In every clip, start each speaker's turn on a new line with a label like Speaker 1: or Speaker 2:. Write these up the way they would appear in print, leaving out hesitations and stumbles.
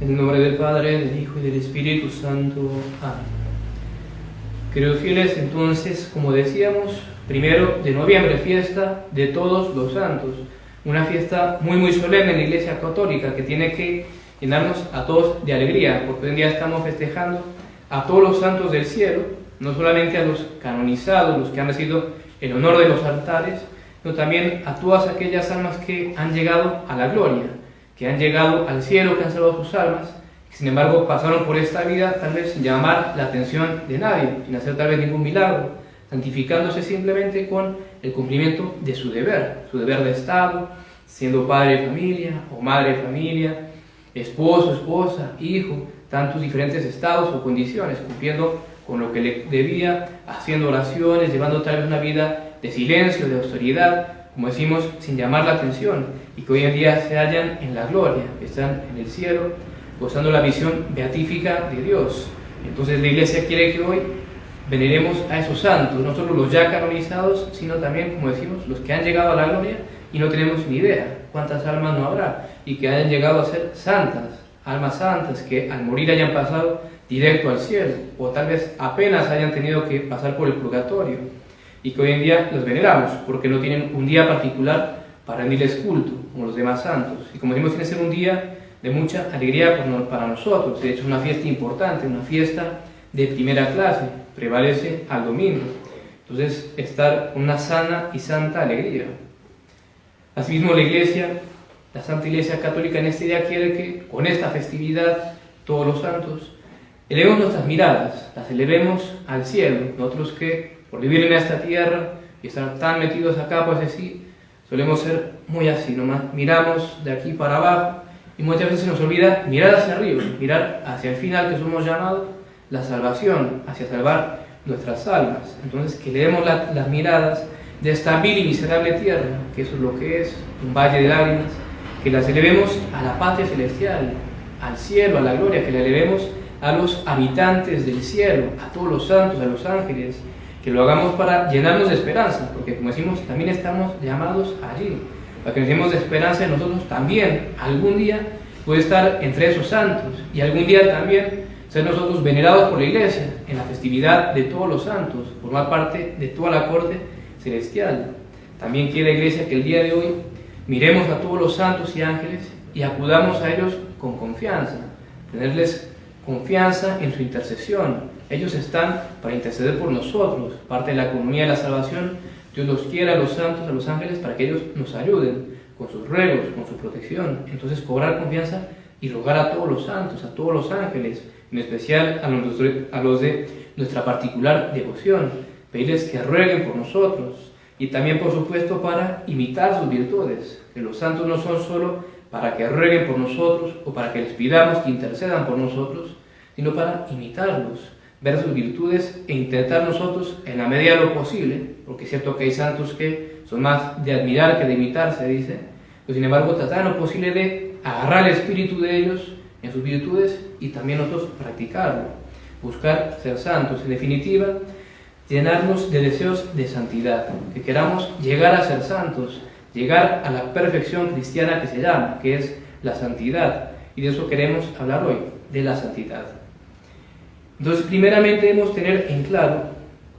Speaker 1: En el nombre del Padre, del Hijo y del Espíritu Santo. Amén. Queridos fieles, entonces, como decíamos, 1 de noviembre, fiesta de todos los santos. Una fiesta muy solemne en la Iglesia Católica que tiene que llenarnos a todos de alegría, porque hoy en día estamos festejando a todos los santos del cielo, no solamente a los canonizados, los que han recibido el honor de los altares, sino también a todas aquellas almas que han llegado a la gloria, que han llegado al cielo, que han salvado sus almas, que sin embargo pasaron por esta vida tal vez sin llamar la atención de nadie, sin hacer tal vez ningún milagro, santificándose simplemente con el cumplimiento de su deber de Estado, siendo padre de familia o madre de familia, esposo, esposa, hijo, tantos diferentes estados o condiciones, cumpliendo con lo que le debía, haciendo oraciones, llevando tal vez una vida de silencio, de austeridad, como decimos, sin llamar la atención, y que hoy en día se hallan en la gloria, que están en el cielo, gozando la visión beatífica de Dios. Entonces la Iglesia quiere que hoy veneremos a esos santos, no solo los ya canonizados, sino también, como decimos, los que han llegado a la gloria y no tenemos ni idea cuántas almas no habrá, y que hayan llegado a ser santas, almas santas, que al morir hayan pasado directo al cielo, o tal vez apenas hayan tenido que pasar por el purgatorio, y que hoy en día los veneramos, porque no tienen un día particular para rendirles culto, como los demás santos. Y como decimos, tiene que ser un día de mucha alegría para nosotros. De hecho, es una fiesta importante, una fiesta de primera clase, prevalece al domingo. Entonces, estar con una sana y santa alegría. Asimismo, la Santa Iglesia Católica en este día quiere que con esta festividad, todos los santos, elevemos nuestras miradas, las elevemos al cielo. Nosotros que por vivir en esta tierra y estar tan metidos acá, pues así, solemos ser muy así, nomás miramos de aquí para abajo y muchas veces se nos olvida mirar hacia arriba, mirar hacia el final que somos llamados, la salvación, hacia salvar nuestras almas. Entonces, que le demos las miradas de esta vil y miserable tierra, que eso es lo que es, un valle de lágrimas, que las elevemos a la patria celestial, al cielo, a la gloria, que la elevemos a los habitantes del cielo, a todos los santos, a los ángeles, que lo hagamos para llenarnos de esperanza, porque como decimos, también estamos llamados allí, para que nos llenemos de esperanza en nosotros también, algún día puede estar entre esos santos, y algún día también ser nosotros venerados por la Iglesia, en la festividad de todos los santos, formar parte de toda la corte celestial. También quiere la Iglesia que el día de hoy miremos a todos los santos y ángeles y acudamos a ellos con confianza, tenerles confianza en su intercesión. Ellos están para interceder por nosotros, parte de la economía de la salvación. Dios los quiere a los santos, a los ángeles, para que ellos nos ayuden con sus ruegos, con su protección. Entonces, cobrar confianza y rogar a todos los santos, a todos los ángeles, en especial a los de nuestra particular devoción, pedirles que rueguen por nosotros, y también, por supuesto, para imitar sus virtudes, que los santos no son solo para que rueguen por nosotros o para que les pidamos que intercedan por nosotros, sino para imitarlos, ver sus virtudes e intentar nosotros, en la medida de lo posible, porque es cierto que hay santos que son más de admirar que de imitar, se dice, pero sin embargo tratar en lo posible de agarrar el espíritu de ellos en sus virtudes y también nosotros practicarlo, buscar ser santos, en definitiva, llenarnos de deseos de santidad, que queramos llegar a ser santos, llegar a la perfección cristiana que se llama, que es la santidad, y de eso queremos hablar hoy, de la santidad. Entonces, primeramente debemos tener en claro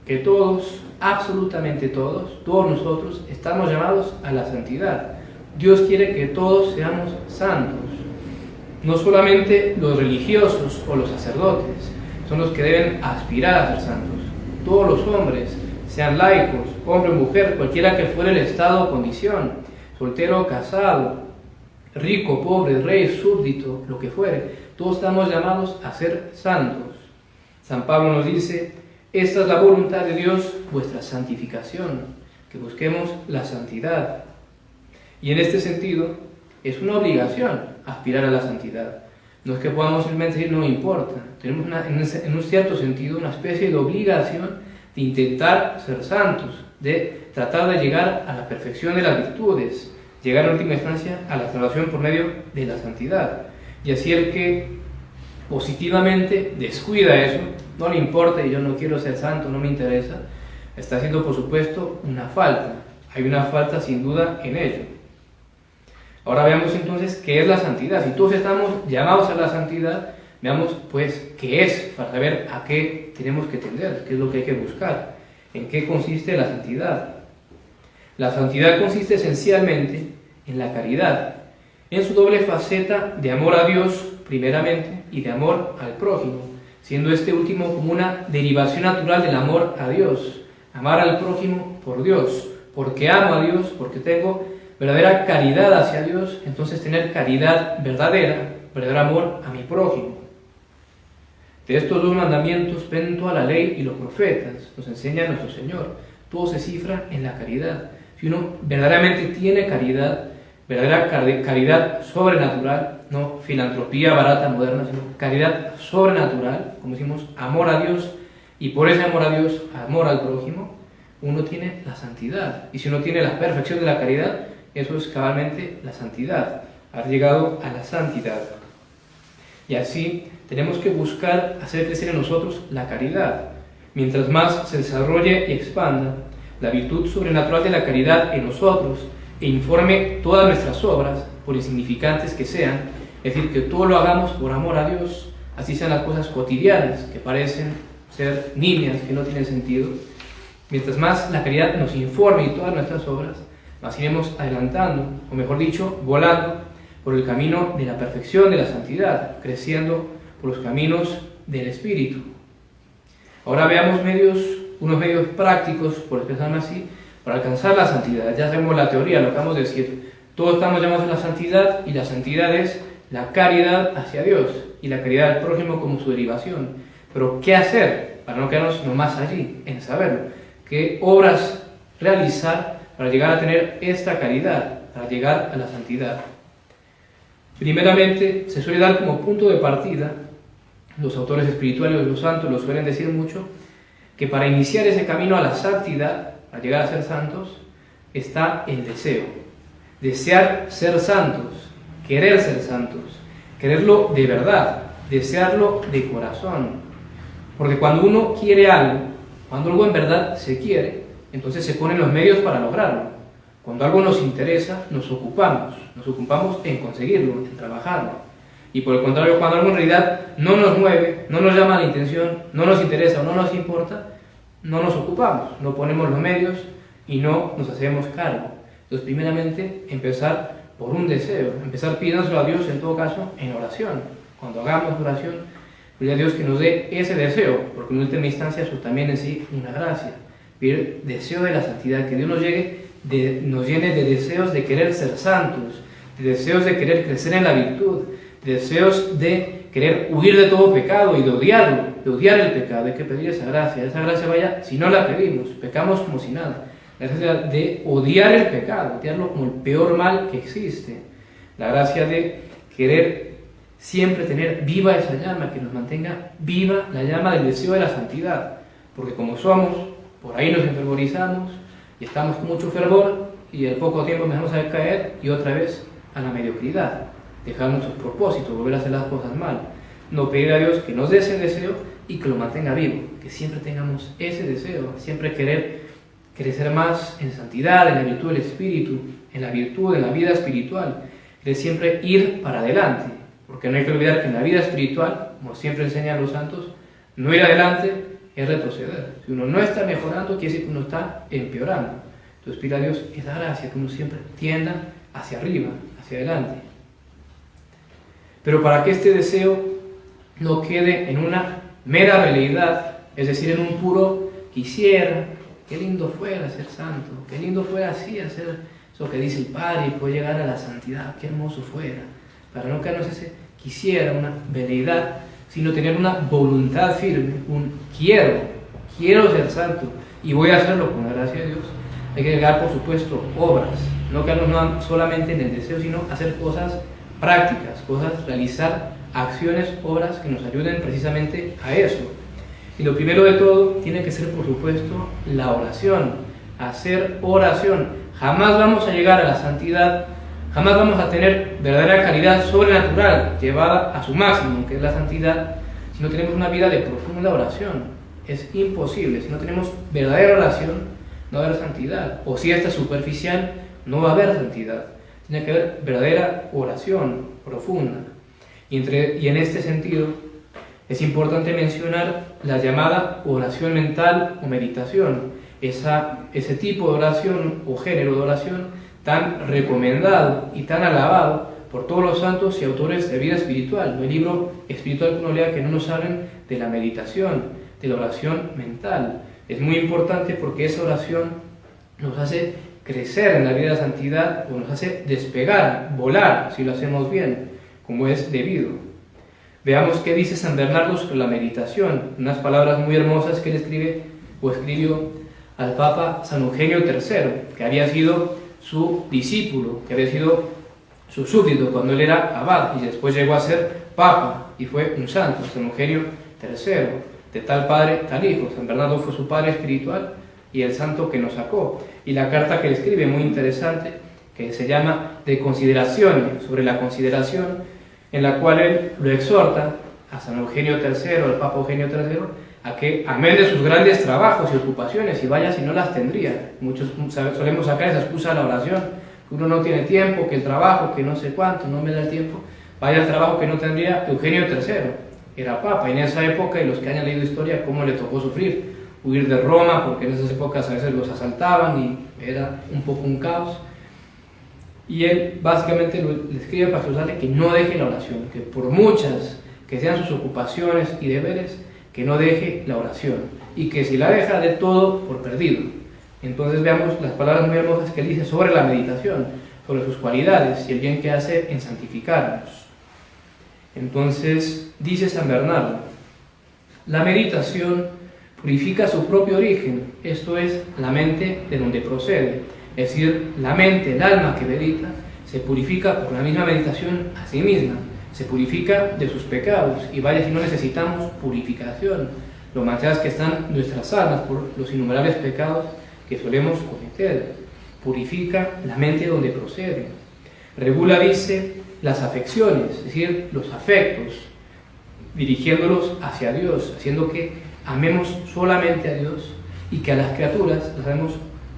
Speaker 1: que todos, absolutamente todos nosotros estamos llamados a la santidad. Dios quiere que todos seamos santos. No solamente los religiosos o los sacerdotes son los que deben aspirar a ser santos. Todos los hombres, sean laicos, hombre o mujer, cualquiera que fuera el estado o condición, soltero o casado, rico, pobre, rey, súbdito, lo que fuere, todos estamos llamados a ser santos. San Pablo nos dice: esta es la voluntad de Dios, vuestra santificación, que busquemos la santidad. Y en este sentido, es una obligación aspirar a la santidad. No es que podamos simplemente decir, no me importa. Tenemos en un cierto sentido una especie de obligación de intentar ser santos, de tratar de llegar a la perfección de las virtudes, llegar en última instancia a la salvación por medio de la santidad. Y así el que positivamente descuida eso, no le importa y yo no quiero ser santo, no me interesa, está haciendo por supuesto una falta. Hay una falta sin duda en ello. Ahora veamos entonces qué es la santidad. Si todos estamos llamados a la santidad, veamos pues qué es, para saber a qué tenemos que tender, qué es lo que hay que buscar, en qué consiste la santidad. La santidad consiste esencialmente en la caridad, en su doble faceta de amor a Dios primeramente y de amor al prójimo, siendo este último como una derivación natural del amor a Dios. Amar al prójimo por Dios, porque amo a Dios, porque tengo verdadera caridad hacia Dios, entonces tener caridad verdadera, verdadero amor a mi prójimo. De estos dos mandamientos penden toda la ley y los profetas, nos enseña nuestro Señor. Todo se cifra en la caridad. Si uno verdaderamente tiene caridad, verdadera caridad sobrenatural, no filantropía barata moderna, sino caridad sobrenatural, como decimos, amor a Dios, y por ese amor a Dios, amor al prójimo, uno tiene la santidad. Y si uno tiene la perfección de la caridad, eso es cabalmente la santidad, haber llegado a la santidad. Y así tenemos que buscar hacer crecer en nosotros la caridad. Mientras más se desarrolle y expanda la virtud sobrenatural de la caridad en nosotros e informe todas nuestras obras, por insignificantes que sean, es decir, que todo lo hagamos por amor a Dios, así sean las cosas cotidianas que parecen ser nimias, que no tienen sentido. Mientras más la caridad nos informe en todas nuestras obras, más iremos adelantando, o mejor dicho, volando por el camino de la perfección, de la santidad, creciendo por los caminos del Espíritu. Ahora veamos unos medios prácticos, por expresarme así, para alcanzar la santidad. Ya sabemos la teoría, lo acabamos de decir. Todos estamos llamados a la santidad, y la santidad es la caridad hacia Dios, y la caridad al prójimo como su derivación. Pero, ¿qué hacer para no quedarnos nomás allí, en saberlo? ¿Qué obras realizar para llegar a tener esta caridad, para llegar a la santidad? Primeramente, se suele dar como punto de partida, los autores espirituales de los santos lo suelen decir mucho, que para iniciar ese camino a la santidad, a llegar a ser santos, está el deseo. Desear ser santos, querer ser santos, quererlo de verdad, desearlo de corazón. Porque cuando uno quiere algo, cuando algo en verdad se quiere, entonces se ponen los medios para lograrlo. Cuando algo nos interesa, nos ocupamos en conseguirlo, en trabajarlo. Y por el contrario, cuando algo en realidad no nos mueve, no nos llama la intención, no nos interesa o no nos importa, no nos ocupamos, no ponemos los medios y no nos hacemos cargo. Entonces, primeramente, empezar por un deseo, empezar pidiéndoselo a Dios, en todo caso, en oración. Cuando hagamos oración, pedir a Dios que nos dé ese deseo, porque en última instancia eso también en sí una gracia. Pedir deseo de la santidad, que Dios nos llene de deseos de querer ser santos, de deseos de querer crecer en la virtud, de deseos de querer huir de todo pecado y de odiarlo, de odiar el pecado. Hay que pedir esa gracia. Esa gracia, vaya, si no la pedimos, pecamos como si nada. La gracia de odiar el pecado, odiarlo como el peor mal que existe. La gracia de querer siempre tener viva esa llama, que nos mantenga viva la llama del deseo de la santidad. Porque como somos, por ahí nos enfervorizamos y estamos con mucho fervor y al poco tiempo empezamos a caer y otra vez a la mediocridad, dejar nuestros propósitos, volver a hacer las cosas mal. No, pedir a Dios que nos dé ese deseo y que lo mantenga vivo, que siempre tengamos ese deseo, siempre querer crecer más en santidad, en la virtud del Espíritu, en la virtud, en la vida espiritual, de siempre ir para adelante, porque no hay que olvidar que en la vida espiritual, como siempre enseñan los santos, no ir adelante es retroceder. Si uno no está mejorando, quiere decir que uno está empeorando. Entonces pide a Dios esa gracia, que uno siempre tienda hacia arriba, hacia adelante. Pero para que este deseo no quede en una mera veleidad, es decir, en un puro quisiera, qué lindo fuera ser santo, qué lindo fuera así hacer eso que dice el Padre y poder llegar a la santidad, qué hermoso fuera, para no quedarnos ese quisiera, una veleidad, sino tener una voluntad firme, un quiero ser santo y voy a hacerlo con la gracia de Dios. Hay que llegar, por supuesto, obras, no quedarnos solamente en el deseo, sino hacer cosas prácticas, realizar acciones, obras que nos ayuden precisamente a eso. Y lo primero de todo tiene que ser, por supuesto, la oración, hacer oración. Jamás vamos a llegar a la santidad, jamás vamos a tener verdadera caridad sobrenatural llevada a su máximo, que es la santidad, si no tenemos una vida de profunda oración. Es imposible. Si no tenemos verdadera oración, no va a haber santidad. O si esta es superficial, no va a haber santidad. tiene que haber verdadera oración profunda. Y en este sentido es importante mencionar la llamada oración mental o meditación, ese tipo de oración o género de oración tan recomendado y tan alabado por todos los santos y autores de vida espiritual. No hay libro espiritual que uno lea que no nos hablen de la meditación, de la oración mental. Es muy importante porque esa oración nos hace crecer en la vida de santidad o nos hace despegar, volar, si lo hacemos bien, como es debido. Veamos qué dice San Bernardo sobre la meditación, unas palabras muy hermosas que él escribió al Papa San Eugenio III, que había sido su discípulo, que había sido su súbdito cuando él era abad y después llegó a ser Papa y fue un santo, San Eugenio III, de tal padre, tal hijo. San Bernardo fue su padre espiritual y el santo que nos sacó. Y la carta que le escribe, muy interesante, que se llama De consideraciones, sobre la consideración, en la cual él lo exhorta a San Eugenio III, al Papa Eugenio III, a que amén de sus grandes trabajos y ocupaciones, y vaya si no las tendría. Muchos solemos sacar esa excusa a la oración, que uno no tiene tiempo, que el trabajo, que no sé cuánto, no me da el tiempo. Vaya el trabajo que no tendría Eugenio III, era Papa, y en esa época, y los que hayan leído historia, cómo le tocó sufrir, huir de Roma, porque en esas épocas a veces los asaltaban y era un poco un caos. Y él básicamente le escribe a Pastor que no deje la oración, que por muchas que sean sus ocupaciones y deberes, que no deje la oración, y que si la deja de todo por perdido. Entonces veamos las palabras muy hermosas que él dice sobre la meditación, sobre sus cualidades y el bien que hace en santificarnos. Entonces dice San Bernardo, la meditación purifica su propio origen, esto es, la mente de donde procede. Es decir, la mente, el alma que medita, se purifica por la misma meditación a sí misma, se purifica de sus pecados, y vaya si no necesitamos purificación, lo manchadas que están nuestras almas por los innumerables pecados que solemos cometer. Purifica la mente donde procede. Regula, dice, las afecciones, es decir, los afectos, dirigiéndolos hacia Dios, haciendo que amemos solamente a Dios y que a las criaturas las amemos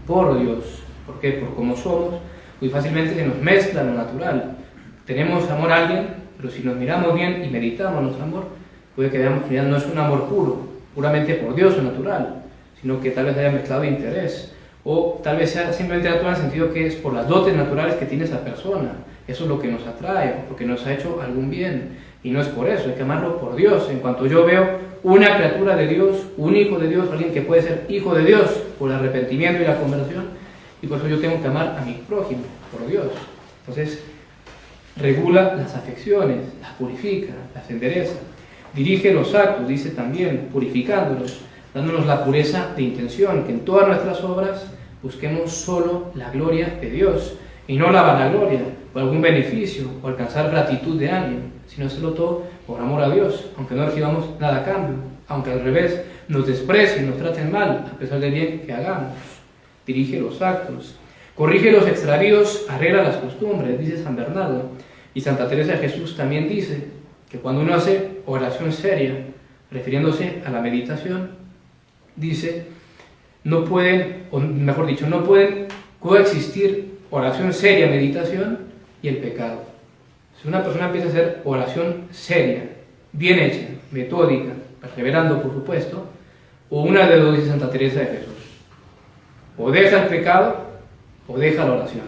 Speaker 1: por Dios. ¿Por qué? Por cómo somos, muy fácilmente se nos mezcla lo natural. Tenemos amor a alguien, pero si nos miramos bien y meditamos nuestro amor, puede que veamos que ya no es un amor puro, puramente por Dios o natural, sino que tal vez haya mezclado interés, o tal vez sea simplemente natural en el sentido que es por las dotes naturales que tiene esa persona. Eso es lo que nos atrae, porque nos ha hecho algún bien, y no es por eso, hay que amarlo por Dios. En cuanto yo veo una criatura de Dios, un hijo de Dios, alguien que puede ser hijo de Dios por el arrepentimiento y la conversión, y por eso yo tengo que amar a mi prójimo, por Dios. Entonces, regula las afecciones, las purifica, las endereza, dirige los actos, dice también, purificándolos, dándonos la pureza de intención, que en todas nuestras obras busquemos solo la gloria de Dios, y no la vanagloria, o algún beneficio, o alcanzar gratitud de alguien, sino hacerlo todo por amor a Dios, aunque no recibamos nada a cambio, aunque al revés nos desprecien, nos traten mal, a pesar del bien que hagamos. Dirige los actos, corrige los extravíos, arregla las costumbres, dice San Bernardo. Y Santa Teresa de Jesús también dice que cuando uno hace oración seria, refiriéndose a la meditación, dice, no pueden, o mejor dicho, no pueden coexistir oración seria, meditación y el pecado. Si una persona empieza a hacer oración seria, bien hecha, metódica, perseverando por supuesto, o una de dos, dice Santa Teresa de Jesús, o deja el pecado o deja la oración,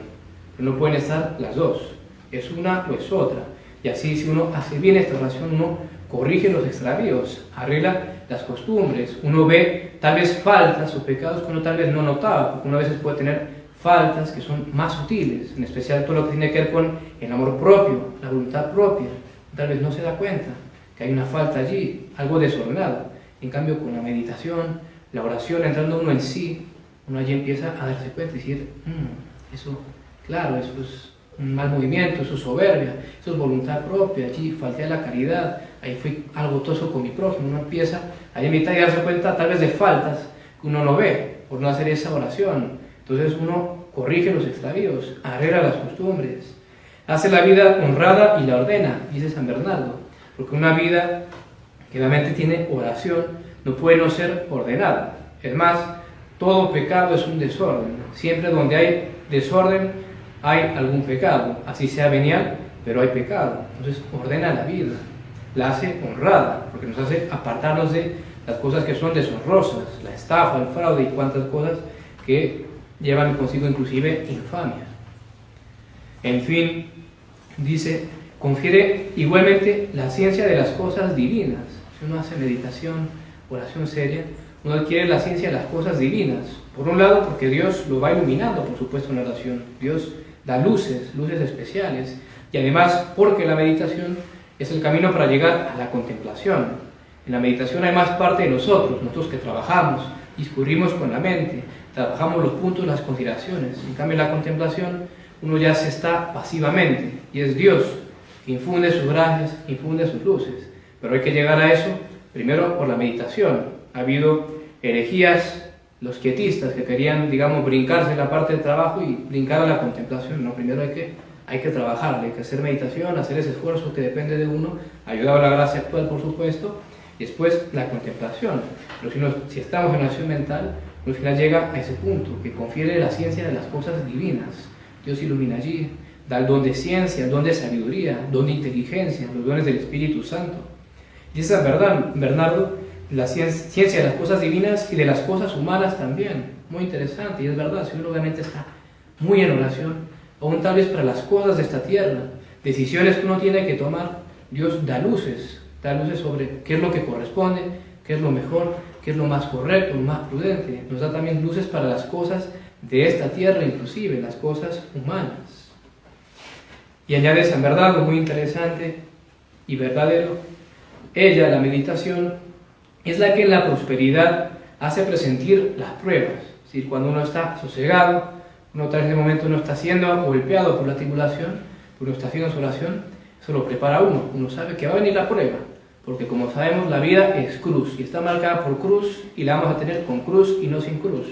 Speaker 1: pero no pueden estar las dos, es una o es otra. Y así, si uno hace bien esta oración, uno corrige los extravíos, arregla las costumbres, uno ve tal vez faltas o pecados que uno tal vez no notaba, porque uno a veces puede tener faltas que son más sutiles, en especial todo lo que tiene que ver con el amor propio, la voluntad propia. Tal vez no se da cuenta que hay una falta allí, algo desordenado. En cambio, con la meditación, la oración, entrando uno en sí, uno allí empieza a darse cuenta y decir, eso, claro, eso es un mal movimiento, eso es soberbia, eso es voluntad propia, allí falté a la caridad, ahí fui algo toso con mi prójimo. Uno empieza a meditar y darse cuenta tal vez de faltas que uno no ve por no hacer esa oración. Entonces uno corrige los extravíos, arregla las costumbres, hace la vida honrada y la ordena, dice San Bernardo, porque una vida que realmente tiene oración no puede no ser ordenada. Es más, todo pecado es un desorden. Siempre donde hay desorden, hay algún pecado, así sea venial, pero hay pecado. Entonces ordena la vida, la hace honrada, porque nos hace apartarnos de las cosas que son deshonrosas, la estafa, el fraude y cuantas cosas que llevan consigo inclusive infamia. En fin, dice, confiere igualmente la ciencia de las cosas divinas. Si uno hace meditación, oración seria, uno adquiere la ciencia de las cosas divinas. Por un lado, porque Dios lo va iluminando, por supuesto, en la oración. Dios da luces, luces especiales. Y además, porque la meditación es el camino para llegar a la contemplación. En la meditación hay más parte de nosotros que trabajamos, discurrimos con la mente, trabajamos los puntos, las consideraciones. En cambio, en la contemplación, uno ya se está pasivamente, y es Dios que infunde sus gracias, infunde sus luces. Pero hay que llegar a eso primero por la meditación. Ha habido herejías, los quietistas, que querían, digamos, brincarse la parte del trabajo y brincar a la contemplación. No, primero hay que trabajar, hay que hacer meditación, hacer ese esfuerzo que depende de uno, ayudado a la gracia actual, por supuesto, y después la contemplación. Pero si estamos en acción mental, al final llega a ese punto, que confiere la ciencia de las cosas divinas. Dios ilumina allí, da el don de ciencia, el don de sabiduría, el don de inteligencia, los dones del Espíritu Santo. Dice San Bernardo, la ciencia de las cosas divinas y de las cosas humanas también. Muy interesante, y es verdad, si uno obviamente está muy en oración, aún tal vez para las cosas de esta tierra, decisiones que uno tiene que tomar, Dios da luces sobre qué es lo que corresponde, qué es lo mejor, qué es lo más correcto, lo más prudente. Nos da también luces para las cosas de esta tierra, inclusive las cosas humanas. Y añade San Bernardo, muy interesante y verdadero, ella, la meditación, es la que en la prosperidad hace presentir las pruebas. Es decir, cuando uno está sosegado, uno tal vez de momento uno está siendo golpeado por la tribulación, uno está haciendo su oración, eso lo prepara uno sabe que va a venir la prueba, porque como sabemos la vida es cruz, y está marcada por cruz, y la vamos a tener con cruz y no sin cruz.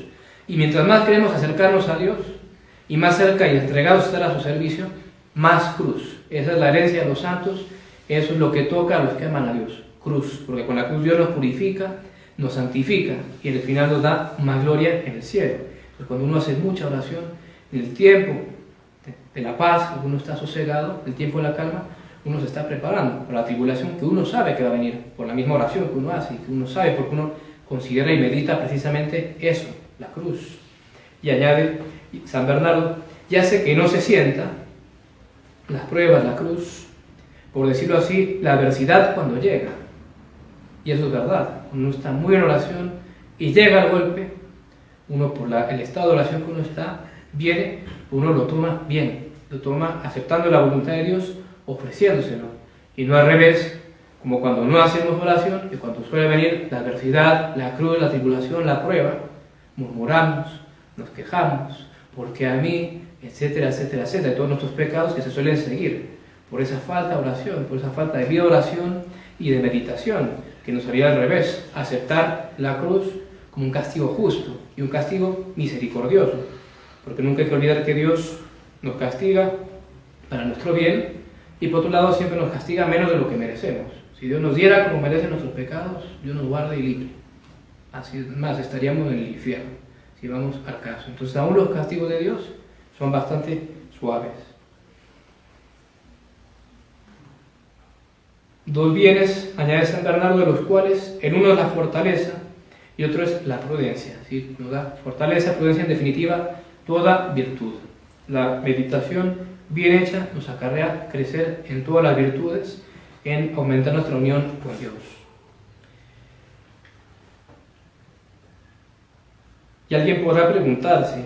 Speaker 1: Y mientras más queremos acercarnos a Dios, y más cerca y entregados estar a su servicio, más cruz. Esa es la herencia de los santos, eso es lo que toca a los que aman a Dios. Cruz, porque con la cruz Dios nos purifica, nos santifica y en el final nos da más gloria en el cielo. Pues cuando uno hace mucha oración, en el tiempo de la paz, cuando uno está sosegado, el tiempo de la calma, uno se está preparando para la tribulación que uno sabe que va a venir, por la misma oración que uno hace, que uno sabe porque uno considera y medita precisamente eso, la cruz. Y añade San Bernardo, ya sé que no se sienta las pruebas, la cruz, por decirlo así, la adversidad cuando llega. Y eso es verdad, uno está muy en oración y llega el golpe, uno por el estado de oración que uno está, viene, uno lo toma bien, lo toma aceptando la voluntad de Dios, ofreciéndoselo. Y no al revés, como cuando no hacemos oración, y cuando suele venir la adversidad, la cruz, la tribulación, la prueba, murmuramos, nos quejamos, porque a mí, etcétera, etcétera, etcétera, de todos nuestros pecados que se suelen seguir, por esa falta de oración, por esa falta de vida de oración y de meditación, que nos haría al revés, aceptar la cruz como un castigo justo y un castigo misericordioso, porque nunca hay que olvidar que Dios nos castiga para nuestro bien y por otro lado siempre nos castiga menos de lo que merecemos. Si Dios nos diera como merecen nuestros pecados, Dios nos guarda y libre. Así es más, estaríamos en el infierno, si vamos al caso. Entonces aún los castigos de Dios son bastante suaves. Dos bienes, añade San Bernardo, de los cuales el uno es la fortaleza y otro es la prudencia. ¿Sí? Nos da fortaleza, prudencia, en definitiva, toda virtud. La meditación bien hecha nos acarrea crecer en todas las virtudes, en aumentar nuestra unión con Dios. Y alguien podrá preguntarse,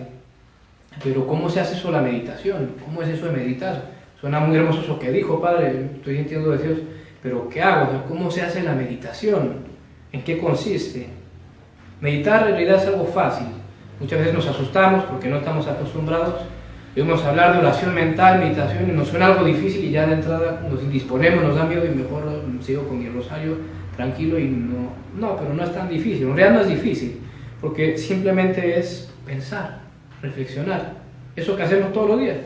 Speaker 1: pero ¿cómo se hace eso la meditación? ¿Cómo es eso de meditar? Suena muy hermoso eso que dijo, Padre, estoy sintiendo deseos. Pero ¿qué hago? O sea, ¿cómo se hace la meditación? ¿En qué consiste? Meditar en realidad es algo fácil. Muchas veces nos asustamos porque no estamos acostumbrados. Oímos hablar de oración mental, meditación, y nos suena algo difícil y ya de entrada nos indisponemos, nos da miedo y mejor sigo con mi rosario tranquilo y no, pero no es tan difícil. En realidad no es difícil, porque simplemente es pensar, reflexionar. Eso que hacemos todos los días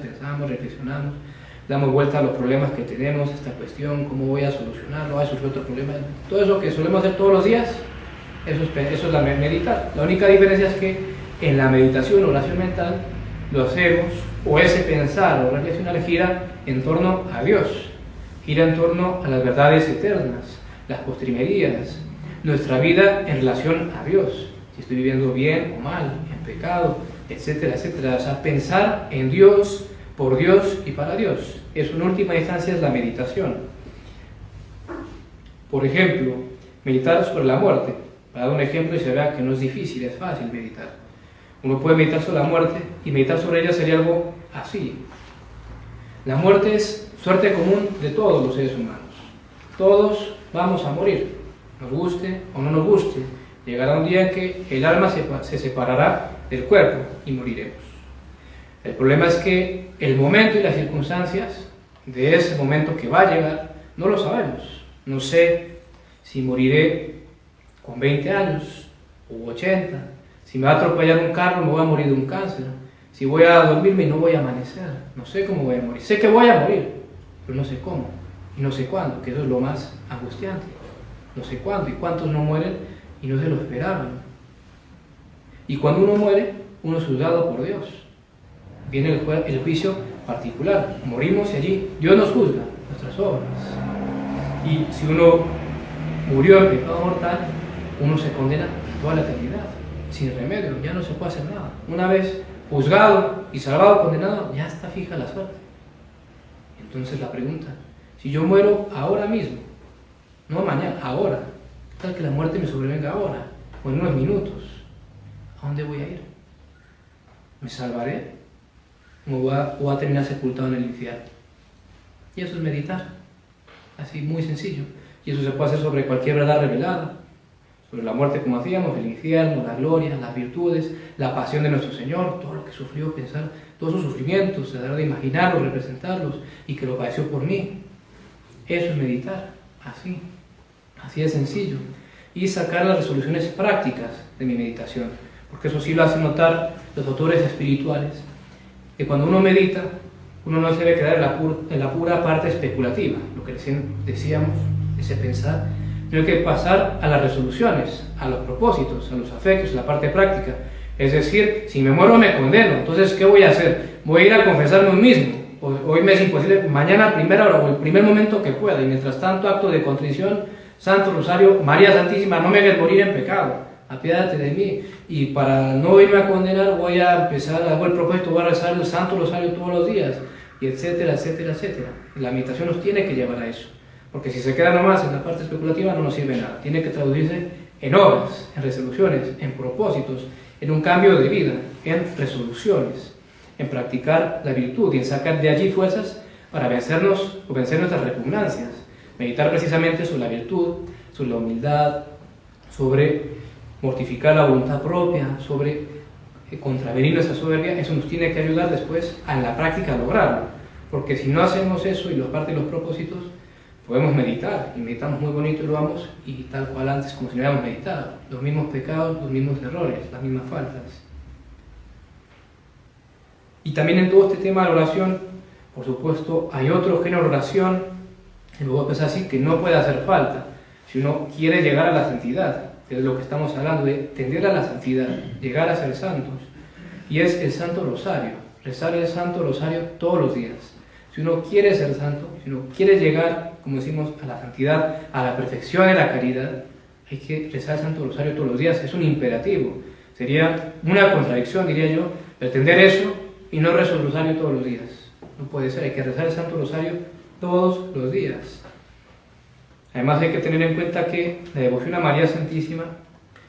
Speaker 1: pensamos, reflexionamos, damos vuelta a los problemas que tenemos, esta cuestión, cómo voy a solucionarlo, a sufrir otro problema. Todo eso que solemos hacer todos los días, eso es meditar. La única diferencia es que en la meditación, oración mental, lo hacemos o ese pensar o reflexionar gira en torno a Dios, gira en torno a las verdades eternas, las postrimerías, nuestra vida en relación a Dios, si estoy viviendo bien o mal, en pecado, etcétera, etcétera. O sea, pensar en Dios, por Dios y para Dios. Eso en última instancia es la meditación. Por ejemplo, meditar sobre la muerte. Para dar un ejemplo y se vea que no es difícil, es fácil meditar. Uno puede meditar sobre la muerte y meditar sobre ella sería algo así. La muerte es suerte común de todos los seres humanos. Todos vamos a morir, nos guste o no nos guste. Llegará un día en que el alma se separará del cuerpo y moriremos. El problema es que el momento y las circunstancias de ese momento que va a llegar no lo sabemos. No sé si moriré con 20 años o 80, si me va a atropellar un carro me voy a morir de un cáncer, si voy a dormirme y no voy a amanecer, no sé cómo voy a morir. Sé que voy a morir, pero no sé cómo y no sé cuándo, que eso es lo más angustiante. No sé cuándo y cuántos no mueren y no se lo esperaban. Y cuando uno muere, uno es juzgado por Dios. Viene el juicio particular. Morimos y allí Dios nos juzga nuestras obras. Y si uno murió en pecado mortal, uno se condena toda la eternidad, sin remedio, ya no se puede hacer nada. Una vez juzgado y salvado, condenado, ya está fija la suerte. Entonces la pregunta, si yo muero ahora mismo, no mañana, ahora, ¿qué tal que la muerte me sobrevenga ahora, o en unos minutos? ¿A dónde voy a ir? ¿Me salvaré? ¿O voy a terminar sepultado en el infierno? Y eso es meditar, así muy sencillo. Y eso se puede hacer sobre cualquier verdad revelada, sobre la muerte como hacíamos, el infierno, la gloria, las virtudes, la pasión de nuestro Señor, todo lo que sufrió, pensar, todos sus sufrimientos, tratar de imaginarlos, representarlos, y que lo padeció por mí. Eso es meditar, así de sencillo. Y sacar las resoluciones prácticas de mi meditación, porque eso sí lo hacen notar los autores espirituales, que cuando uno medita, uno no se debe quedar en la pura parte especulativa, lo que recién decíamos, ese pensar, sino que pasar a las resoluciones, a los propósitos, a los afectos, a la parte práctica. Es decir, si me muero me condeno, entonces ¿qué voy a hacer? Voy a ir a confesarme a mí mismo. Hoy me es imposible, mañana a primera hora o el primer momento que pueda, y mientras tanto acto de contrición, Santo Rosario, María Santísima, no me hagas morir en pecado, apiádate de mí. Y para no irme a condenar voy a empezar, hago el propósito, voy a rezar el Santo Rosario todos los días, y etcétera, etcétera, etcétera. La meditación nos tiene que llevar a eso, porque si se queda nomás en la parte especulativa no nos sirve nada, tiene que traducirse en obras, en resoluciones, en propósitos, en un cambio de vida, en resoluciones, en practicar la virtud y en sacar de allí fuerzas para vencernos o vencer nuestras repugnancias. Meditar precisamente sobre la virtud, sobre la humildad, sobre mortificar la voluntad propia, sobre contravenir nuestra soberbia. Eso nos tiene que ayudar después en la práctica a lograrlo, porque si no hacemos eso y lo parte de los propósitos, podemos meditar, y meditamos muy bonito y lo vamos, y tal cual antes, como si no hubiéramos meditado, los mismos pecados, los mismos errores, las mismas faltas. Y también en todo este tema de la oración, por supuesto, hay otro género de oración, y luego pensar así, que no puede hacer falta, si uno quiere llegar a la santidad, que es lo que estamos hablando, de tender a la santidad, llegar a ser santos, y es el Santo Rosario, rezar el Santo Rosario todos los días. Si uno quiere ser santo, si uno quiere llegar, como decimos, a la santidad, a la perfección de la caridad, hay que rezar el Santo Rosario todos los días, es un imperativo. Sería una contradicción, diría yo, pretender eso y no rezar el Rosario todos los días. No puede ser, hay que rezar el Santo Rosario todos los días. Además hay que tener en cuenta que la devoción a María Santísima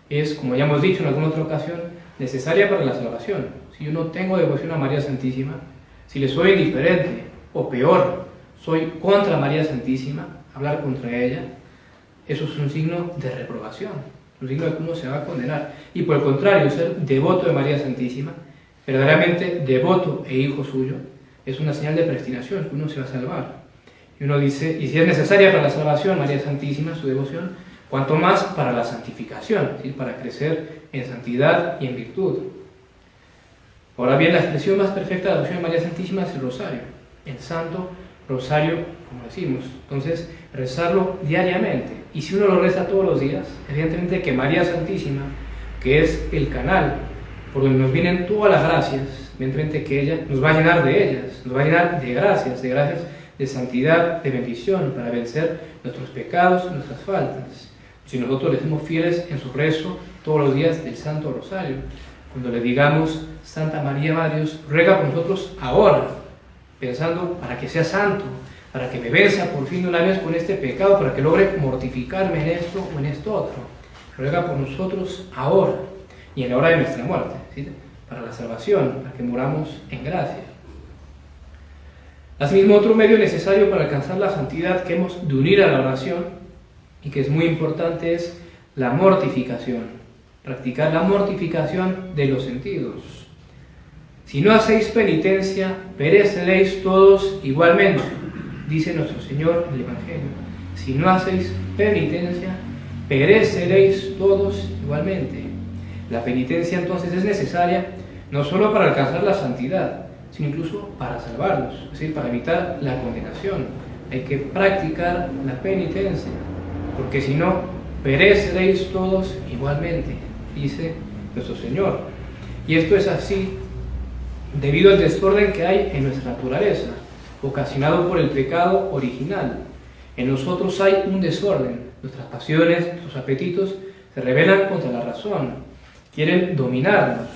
Speaker 1: es, como ya hemos dicho en alguna otra ocasión, necesaria para la salvación. Si yo no tengo devoción a María Santísima, si le soy indiferente, o peor, soy contra María Santísima, hablar contra ella, eso es un signo de reprobación, un signo de que uno se va a condenar. Y por el contrario, ser devoto de María Santísima, verdaderamente devoto e hijo suyo, es una señal de predestinación, que uno se va a salvar. Y uno dice, y si es necesaria para la salvación María Santísima, su devoción, cuanto más para la santificación, es decir, para crecer en santidad y en virtud. Ahora bien, la expresión más perfecta de la devoción de María Santísima es el rosario, el Santo Rosario, como decimos. Entonces, rezarlo diariamente. Y si uno lo reza todos los días, evidentemente que María Santísima, que es el canal por donde nos vienen todas las gracias, evidentemente que ella nos va a llenar de ellas, nos va a llenar de gracias, de santidad, de bendición, para vencer nuestros pecados, nuestras faltas. Si nosotros le somos fieles en su rezo todos los días del Santo Rosario, cuando le digamos, Santa María, Madre de Dios, ruega por nosotros ahora, pensando para que sea santo, para que me venza por fin de una vez con este pecado, para que logre mortificarme en esto o en esto otro. Ruega por nosotros ahora y en la hora de nuestra muerte, ¿sí? Para la salvación, para que moramos en gracia. Asimismo, otro medio necesario para alcanzar la santidad que hemos de unir a la oración y que es muy importante es la mortificación. Practicar la mortificación de los sentidos. Si no hacéis penitencia, pereceréis todos igualmente, dice nuestro Señor en el Evangelio. Si no hacéis penitencia, pereceréis todos igualmente. La penitencia entonces es necesaria no solo para alcanzar la santidad, sino incluso para salvarnos, es decir, para evitar la condenación. Hay que practicar la penitencia, porque si no, pereceréis todos igualmente, dice nuestro Señor. Y esto es así debido al desorden que hay en nuestra naturaleza, ocasionado por el pecado original. En nosotros hay un desorden, nuestras pasiones, nuestros apetitos se rebelan contra la razón, quieren dominarnos,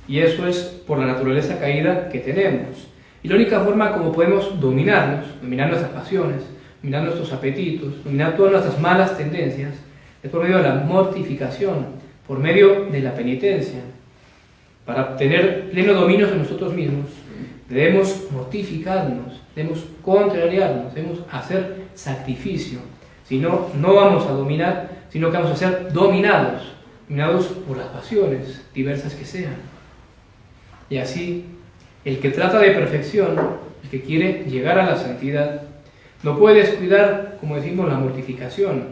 Speaker 1: y eso es por la naturaleza caída que tenemos. Y la única forma como podemos dominarnos, dominar nuestras pasiones, dominar nuestros apetitos, dominar todas nuestras malas tendencias, es por medio de la mortificación, por medio de la penitencia. Para obtener pleno dominio de nosotros mismos, debemos mortificarnos, debemos contrariarnos, debemos hacer sacrificio. Si no, no vamos a dominar, sino que vamos a ser dominados por las pasiones, diversas que sean. Y así, el que trata de perfección, el que quiere llegar a la santidad, no puede descuidar, como decimos, la mortificación.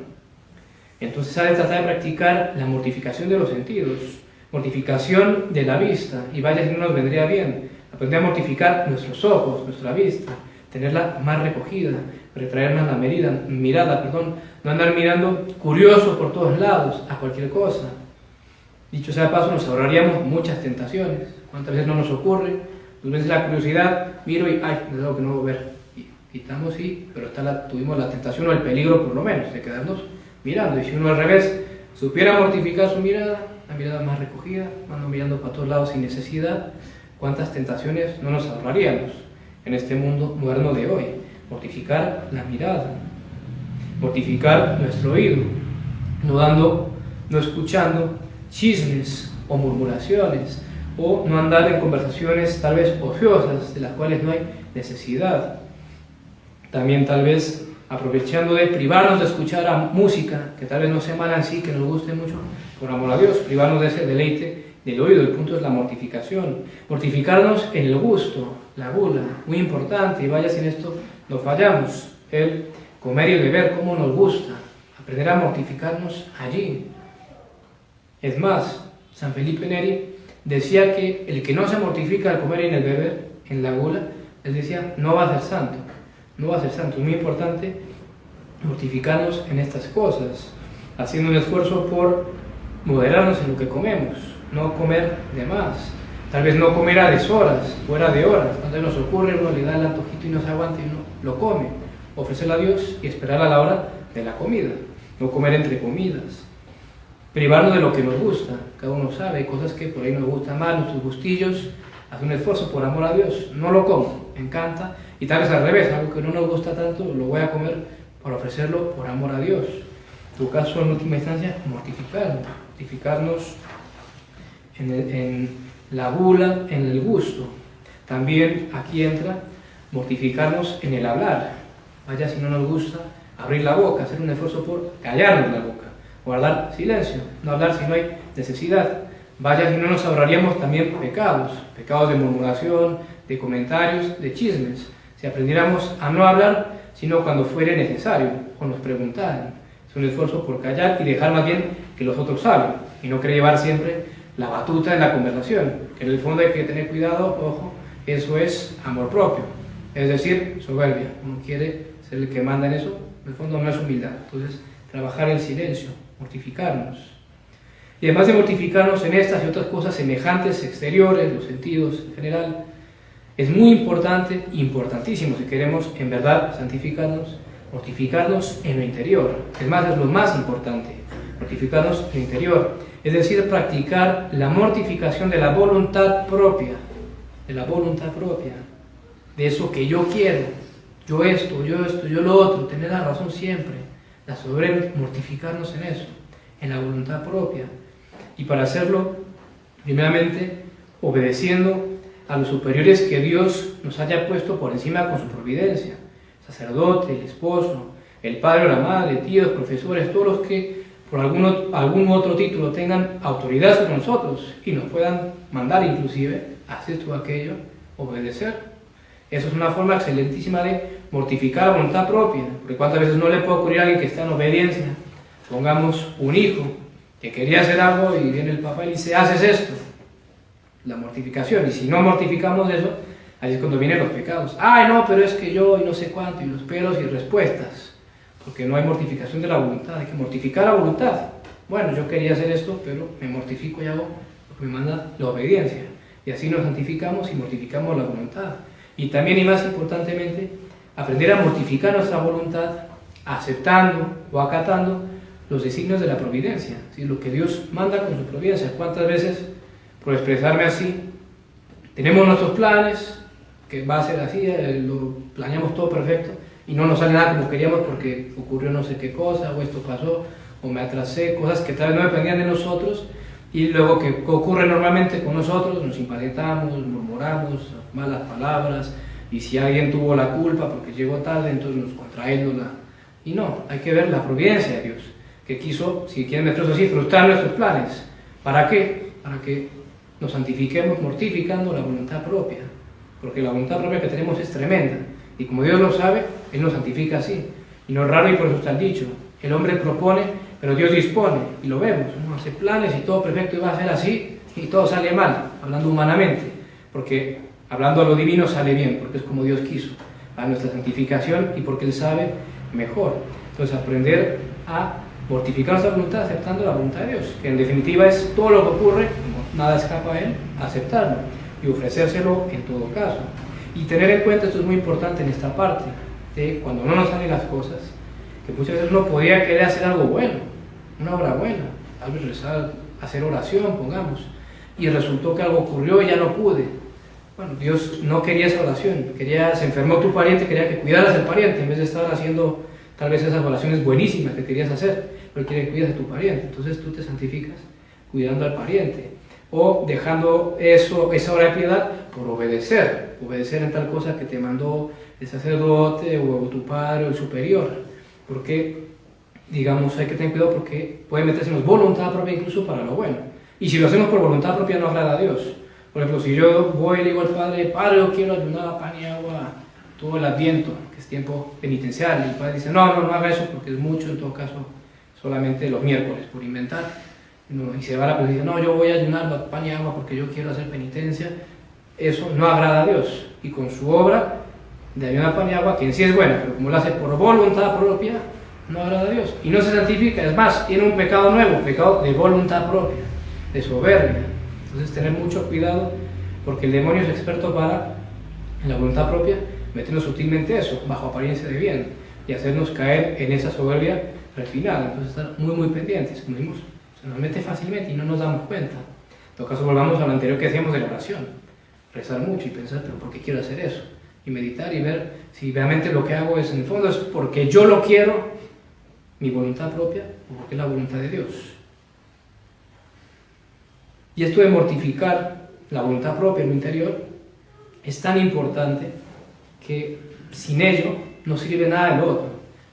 Speaker 1: Entonces ha de tratar de practicar la mortificación de los sentidos, mortificación de la vista, y vaya si no nos vendría bien, aprender a mortificar nuestros ojos, nuestra vista, tenerla más recogida, retraer más la mirada, no andar mirando curioso por todos lados, a cualquier cosa. Dicho sea de paso, nos ahorraríamos muchas tentaciones. ¿Cuántas veces no nos ocurre? Nos vence la curiosidad, miro y, ay, es algo que no voy a ver. Y quitamos, sí, pero tuvimos la tentación o el peligro, por lo menos, de quedarnos mirando. Y si uno al revés supiera mortificar su mirada, la mirada más recogida, ando mirando para todos lados sin necesidad, ¿cuántas tentaciones no nos ahorraríamos en este mundo moderno de hoy? Mortificar la mirada, mortificar nuestro oído, no escuchando chismes o murmuraciones, o no andar en conversaciones tal vez ociosas de las cuales no hay necesidad. También tal vez aprovechando de privarnos de escuchar a música que tal vez no sea mala en sí, que nos guste mucho, por amor a Dios, privarnos de ese deleite del oído. El punto es la mortificación. Mortificarnos en el gusto, la gula, muy importante, y vaya si en esto no fallamos. El comer y el beber, cómo nos gusta, aprender a mortificarnos allí. Es más, San Felipe Neri decía que el que no se mortifica al comer y en el beber, en la gula, él decía, no va a ser santo, no va a ser santo. Es muy importante mortificarnos en estas cosas, haciendo un esfuerzo por moderarnos en lo que comemos, no comer de más, tal vez no comer a deshoras, fuera de horas. Cuando nos ocurre, uno le da el antojito y no se aguanta y uno lo come. Ofrecerle a Dios y esperar a la hora de la comida, no comer entre comidas. Privarnos de lo que nos gusta, cada uno sabe, hay cosas que por ahí nos gustan más, nuestros gustillos, hacer un esfuerzo por amor a Dios, no lo como, me encanta, y tal vez al revés, algo que no nos gusta tanto, lo voy a comer para ofrecerlo por amor a Dios. En tu caso, en última instancia, mortificarnos en la gula, en el gusto. También aquí entra mortificarnos en el hablar. Vaya si no nos gusta abrir la boca, hacer un esfuerzo por callarnos la boca. Guardar silencio, no hablar si no hay necesidad. Vaya si no nos ahorraríamos también pecados de murmuración, de comentarios, de chismes. Si aprendiéramos a no hablar, sino cuando fuere necesario, o nos preguntaran. Es un esfuerzo por callar y dejar más bien que los otros hablen, y no querer llevar siempre la batuta en la conversación, que en el fondo hay que tener cuidado, ojo, eso es amor propio, es decir, soberbia. Uno quiere ser el que manda en eso, en el fondo no es humildad. Entonces, trabajar el silencio, mortificarnos. Y además de mortificarnos en estas y otras cosas semejantes, exteriores, los sentidos en general, es muy importante, importantísimo, si queremos en verdad santificarnos, mortificarnos en lo interior. Es más, es lo más importante, mortificarnos en lo interior. Es decir, practicar la mortificación de la voluntad propia, de eso que yo quiero, yo esto, yo lo otro, tener la razón siempre, la soberanía, mortificarnos en eso, en la voluntad propia. Y para hacerlo, primeramente, obedeciendo a los superiores que Dios nos haya puesto por encima con su providencia, sacerdote, el esposo, el padre o la madre, tíos, profesores, todos los que por algún otro título tengan autoridad sobre nosotros y nos puedan mandar inclusive hacer todo aquello, obedecer. Eso es una forma excelentísima de mortificar la voluntad propia, porque cuántas veces no le puede ocurrir a alguien que está en obediencia, pongamos un hijo que quería hacer algo y viene el papá y le dice, haces esto, la mortificación, y si no mortificamos eso, ahí es cuando vienen los pecados. Ay, no, pero es que yo y no sé cuánto, y los peros y respuestas, porque no hay mortificación de la voluntad, hay que mortificar la voluntad. Bueno, yo quería hacer esto, pero me mortifico y hago lo que me manda la obediencia, y así nos santificamos y mortificamos la voluntad. Y también, y más importantemente, aprender a mortificar nuestra voluntad, aceptando o acatando los designios de la providencia, ¿sí? Lo que Dios manda con su providencia. ¿Cuántas veces, por expresarme así, tenemos nuestros planes, que va a ser así, lo planeamos todo perfecto, y no nos sale nada como queríamos porque ocurrió no sé qué cosa, o esto pasó, o me atrasé, cosas que tal vez no dependían de nosotros, y luego que ocurre normalmente con nosotros, nos impacientamos, murmuramos, malas palabras, y si alguien tuvo la culpa porque llegó tarde, entonces nos contraemos. Y no, hay que ver la providencia de Dios, que quiso, si quieren meterse así, frustrar nuestros planes. ¿Para qué? Para que nos santifiquemos mortificando la voluntad propia, porque la voluntad propia que tenemos es tremenda, y como Dios lo sabe, Él nos santifica así. Y no es raro, y por eso está el dicho, el hombre propone, pero Dios dispone, y lo vemos, uno hace planes y todo perfecto y va a ser así, y todo sale mal, hablando humanamente, porque hablando a lo divino sale bien, porque es como Dios quiso, a nuestra santificación y porque Él sabe mejor. Entonces aprender a mortificar nuestra voluntad aceptando la voluntad de Dios, que en definitiva es todo lo que ocurre, nada escapa a Él, aceptarlo y ofrecérselo en todo caso. Y tener en cuenta, esto es muy importante en esta parte, de cuando no nos salen las cosas, que muchas veces uno podría querer hacer algo bueno, una obra buena, tal vez rezar, hacer oración, pongamos, y resultó que algo ocurrió y ya no pude. Bueno, Dios no quería esa oración, se enfermó tu pariente, quería que cuidaras al pariente, en vez de estar haciendo tal vez esas oraciones buenísimas que querías hacer, pero quiere que cuides a tu pariente, entonces tú te santificas cuidando al pariente, o dejando esa obra de piedad por obedecer en tal cosa que te mandó el sacerdote o tu padre o el superior, porque, digamos, hay que tener cuidado porque puede meterse voluntad propia incluso para lo bueno, y si lo hacemos por voluntad propia no agrada a Dios. Por ejemplo, si yo voy y le digo al padre, yo quiero ayunar a pan y agua todo el Adviento, que es tiempo penitencial, y el padre dice, no haga eso porque es mucho, en todo caso, solamente los miércoles, por inventar, y se va a la presencia, yo voy a ayunar pan y agua porque yo quiero hacer penitencia, eso no agrada a Dios, y con su obra de ayunar pan y agua, que en sí es buena, pero como lo hace por voluntad propia, no agrada a Dios, y no se santifica, es más, tiene un pecado nuevo, pecado de voluntad propia, de soberbia. Entonces tener mucho cuidado, porque el demonio es experto para, en la voluntad propia, meternos sutilmente eso, bajo apariencia de bien, y hacernos caer en esa soberbia refinada. Entonces estar muy muy pendientes, como dijimos, se nos mete fácilmente y no nos damos cuenta. En todo caso, volvamos a lo anterior que hacíamos de la oración, rezar mucho y pensar, pero ¿por qué quiero hacer eso? Y meditar y ver si realmente lo que hago es, en el fondo, es porque yo lo quiero, mi voluntad propia, o porque es la voluntad de Dios. Y esto de mortificar la voluntad propia en lo interior es tan importante que sin ello no sirve nada del otro.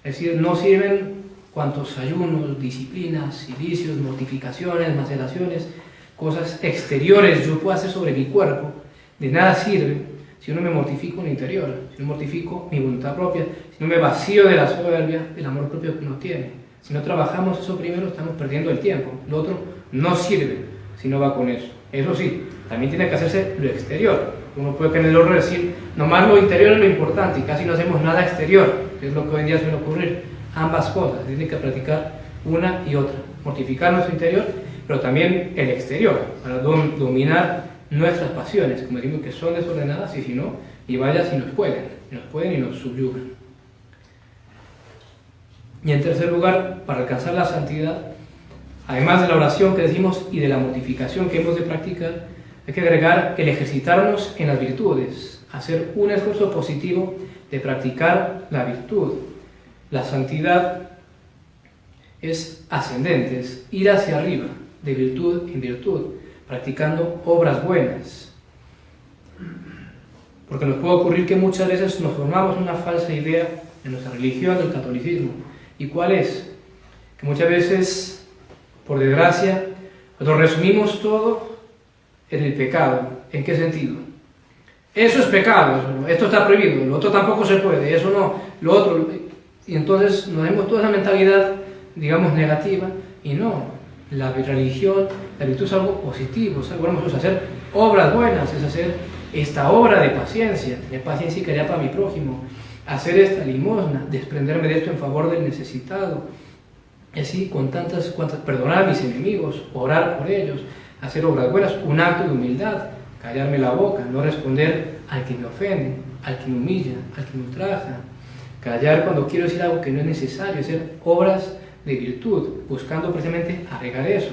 Speaker 1: Es decir, no sirven cuantos ayunos, disciplinas, cilicios, mortificaciones, maceraciones, cosas exteriores yo puedo hacer sobre mi cuerpo. De nada sirve si no me mortifico en lo interior, si no mortifico mi voluntad propia, si no me vacío de la soberbia, del amor propio que uno tiene. Si no trabajamos eso primero, estamos perdiendo el tiempo. Lo otro no sirve si no va con eso. Eso sí, también tiene que hacerse lo exterior. Uno puede tener el horror de decir, nomás lo interior es lo importante y casi no hacemos nada exterior, que es lo que hoy en día suele ocurrir. Ambas cosas, tiene que practicar una y otra. Mortificar nuestro interior pero también el exterior, para dominar nuestras pasiones, como decimos que son desordenadas, y si no, y vaya si nos pueden y nos subyugan. Y en tercer lugar, para alcanzar la santidad, además de la oración que decimos y de la mortificación que hemos de practicar, hay que agregar el ejercitarnos en las virtudes, hacer un esfuerzo positivo de practicar la virtud. La santidad es ascendente, es ir hacia arriba, de virtud en virtud, practicando obras buenas. Porque nos puede ocurrir que muchas veces nos formamos una falsa idea en nuestra religión del catolicismo. ¿Y cuál es? Que muchas veces, por desgracia, lo resumimos todo en el pecado. ¿En qué sentido? Eso es pecado, esto está prohibido, lo otro tampoco se puede, eso no, lo otro. Y entonces nos vemos toda esa mentalidad, digamos, negativa, y no. La religión, la virtud es algo positivo, es algo hermoso, es hacer obras buenas, es hacer esta obra de paciencia, tener paciencia y caridad para mi prójimo, hacer esta limosna, desprenderme de esto en favor del necesitado, y así con tantas, perdonar a mis enemigos, orar por ellos, hacer obras buenas, un acto de humildad, callarme la boca, no responder al que me ofende, al que me humilla, al que me ultraja, callar cuando quiero decir algo que no es necesario, hacer obras de virtud, buscando precisamente arreglar eso.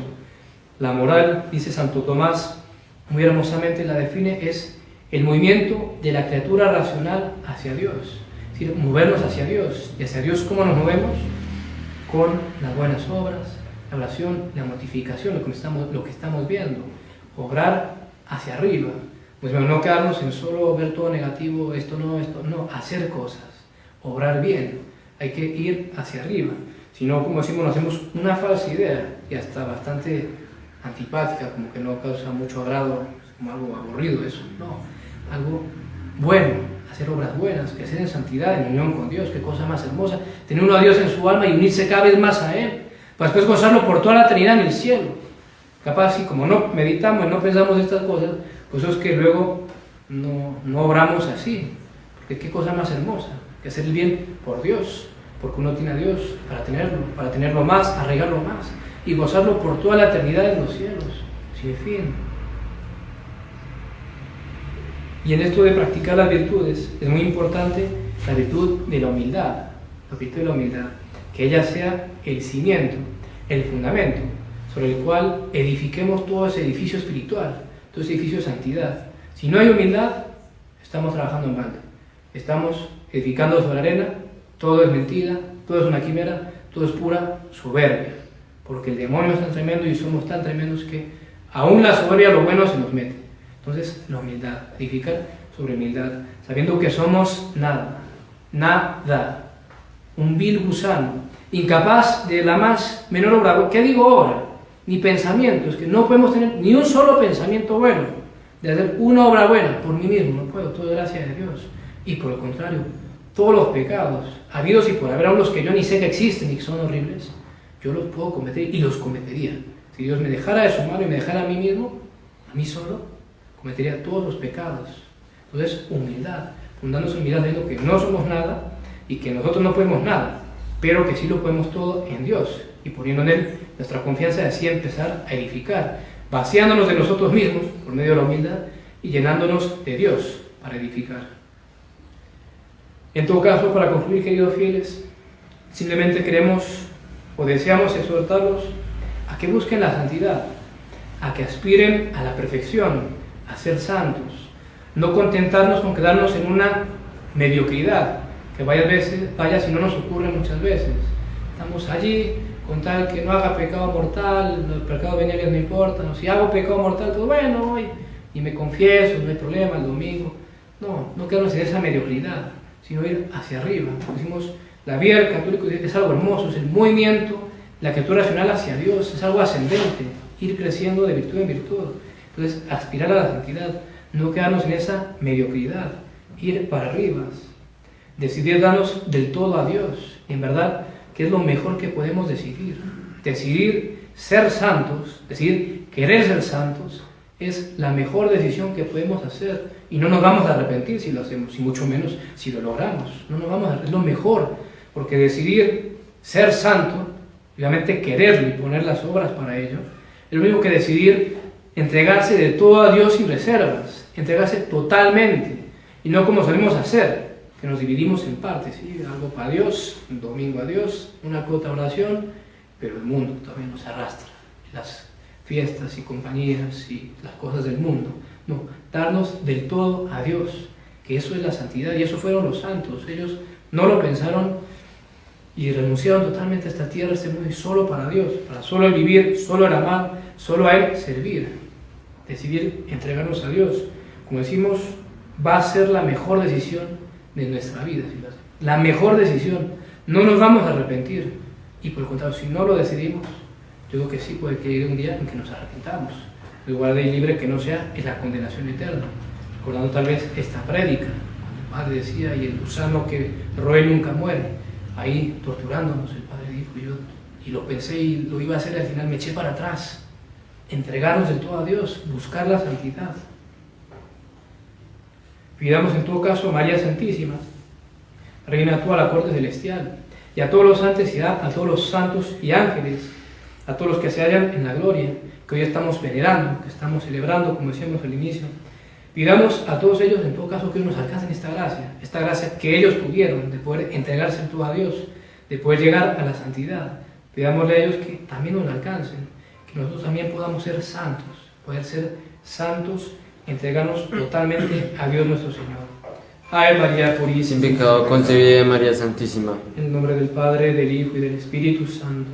Speaker 1: La moral, dice Santo Tomás, muy hermosamente la define, es el movimiento de la criatura racional hacia Dios. Es decir, movernos hacia Dios. ¿Y hacia Dios cómo nos movemos? Con las buenas obras, la oración, la mortificación, lo que estamos viendo. Obrar hacia arriba. Pues bueno, no quedarnos en solo ver todo negativo, esto no, hacer cosas, obrar bien. Hay que ir hacia arriba. Si no, como decimos, nos hacemos una falsa idea y hasta bastante antipática, como que no causa mucho agrado, como algo aburrido eso. No, algo bueno, hacer obras buenas, crecer en santidad, en unión con Dios, qué cosa más hermosa, tener uno a Dios en su alma y unirse cada vez más a Él, para después gozarlo por toda la eternidad en el cielo. Capaz, y como no meditamos y no pensamos estas cosas, pues es que luego no obramos así, porque qué cosa más hermosa, que hacer el bien por Dios, porque uno tiene a Dios para tenerlo más, arreglarlo más, y gozarlo por toda la eternidad en los cielos, sin fin. Y en esto de practicar las virtudes, es muy importante la virtud de la humildad, que ella sea el cimiento, el fundamento, sobre el cual edifiquemos todo ese edificio espiritual, todo ese edificio de santidad. Si no hay humildad, estamos trabajando en balde, estamos edificando sobre arena, todo es mentira, todo es una quimera, todo es pura soberbia, porque el demonio es tan tremendo y somos tan tremendos que aún la soberbia, lo bueno, se nos mete. Entonces, la humildad, edificar sobre humildad, sabiendo que somos nada, un vil gusano, incapaz de la más menor obra. ¿Qué digo ahora? Ni pensamientos, que no podemos tener ni un solo pensamiento bueno, de hacer una obra buena por mí mismo, no puedo, todo gracias de Dios. Y por el contrario, todos los pecados, habidos y por haber, aún los que yo ni sé que existen y que son horribles, yo los puedo cometer y los cometería. Si Dios me dejara de su mano y me dejara a mí mismo, a mí solo, cometería todos los pecados. Entonces, humildad, fundándose humildad, viendo que no somos nada y que nosotros no podemos nada, pero que sí lo podemos todo en Dios y poniendo en Él nuestra confianza, y así empezar a edificar, vaciándonos de nosotros mismos por medio de la humildad y llenándonos de Dios para edificar. En todo caso, para concluir, queridos fieles, simplemente queremos o deseamos exhortarlos a que busquen la santidad, a que aspiren a la perfección, a ser santos, no contentarnos con quedarnos en una mediocridad, que vaya si no nos ocurre muchas veces. Estamos allí con tal que no haga pecado mortal, los pecados veniales no importan, si hago pecado mortal, pues bueno, hoy, y me confieso, no hay problema, el domingo. No quedarnos en esa mediocridad, sino ir hacia arriba. Como decimos, la vida del católico es algo hermoso, es el movimiento, la criatura racional hacia Dios, es algo ascendente, ir creciendo de virtud en virtud. Entonces, aspirar a la santidad, no quedarnos en esa mediocridad, ir para arriba, decidir darnos del todo a Dios. Y en verdad, que es lo mejor que podemos decidir. Decidir ser santos, decidir querer ser santos, es la mejor decisión que podemos hacer. Y no nos vamos a arrepentir si lo hacemos, y mucho menos si lo logramos. No nos vamos a arrepentir, es lo mejor, porque decidir ser santo, obviamente quererlo y poner las obras para ello, el único que decidir entregarse de todo a Dios sin reservas, entregarse totalmente, y no como solemos hacer, que nos dividimos en partes, ¿sí? Algo para Dios, un domingo a Dios, una cuota oración, pero el mundo también nos arrastra, las fiestas y compañías y las cosas del mundo. No, darnos del todo a Dios, que eso es la santidad, y eso fueron los santos. Ellos no lo pensaron y renunciaron totalmente a esta tierra, a este mundo, y solo para Dios, para solo el vivir, solo el amar, solo a Él servir, decidir entregarnos a Dios. Como decimos, va a ser la mejor decisión de nuestra vida, la mejor decisión. No nos vamos a arrepentir, y por el contrario, si no lo decidimos, yo creo que sí puede que llegue un día en que nos arrepentamos. El guarda y libre que no sea en la condenación eterna. Recordando tal vez esta prédica, cuando el Padre decía, y el gusano que roe nunca muere, ahí torturándonos, el Padre dijo, y lo pensé y lo iba a hacer, y al final me eché para atrás. Entregarnos del todo a Dios, buscar la santidad. Pidamos en todo caso a María Santísima, Reina tú a la corte celestial, y a todos los santos y a todos los santos y ángeles, a todos los que se hallan en la gloria, que hoy estamos venerando, que estamos celebrando, como decíamos al inicio. Pidamos a todos ellos, en todo caso, que hoy nos alcancen esta gracia que ellos tuvieron, de poder entregarse en todo a Dios, de poder llegar a la santidad. Pidámosle a ellos que también nos la alcancen, que nosotros también podamos ser santos, poder ser santos, entregarnos totalmente a Dios nuestro Señor. Ave María Purísima,
Speaker 2: sin pecado concebida de María Santísima.
Speaker 1: en el nombre del Padre, del Hijo y del Espíritu Santo.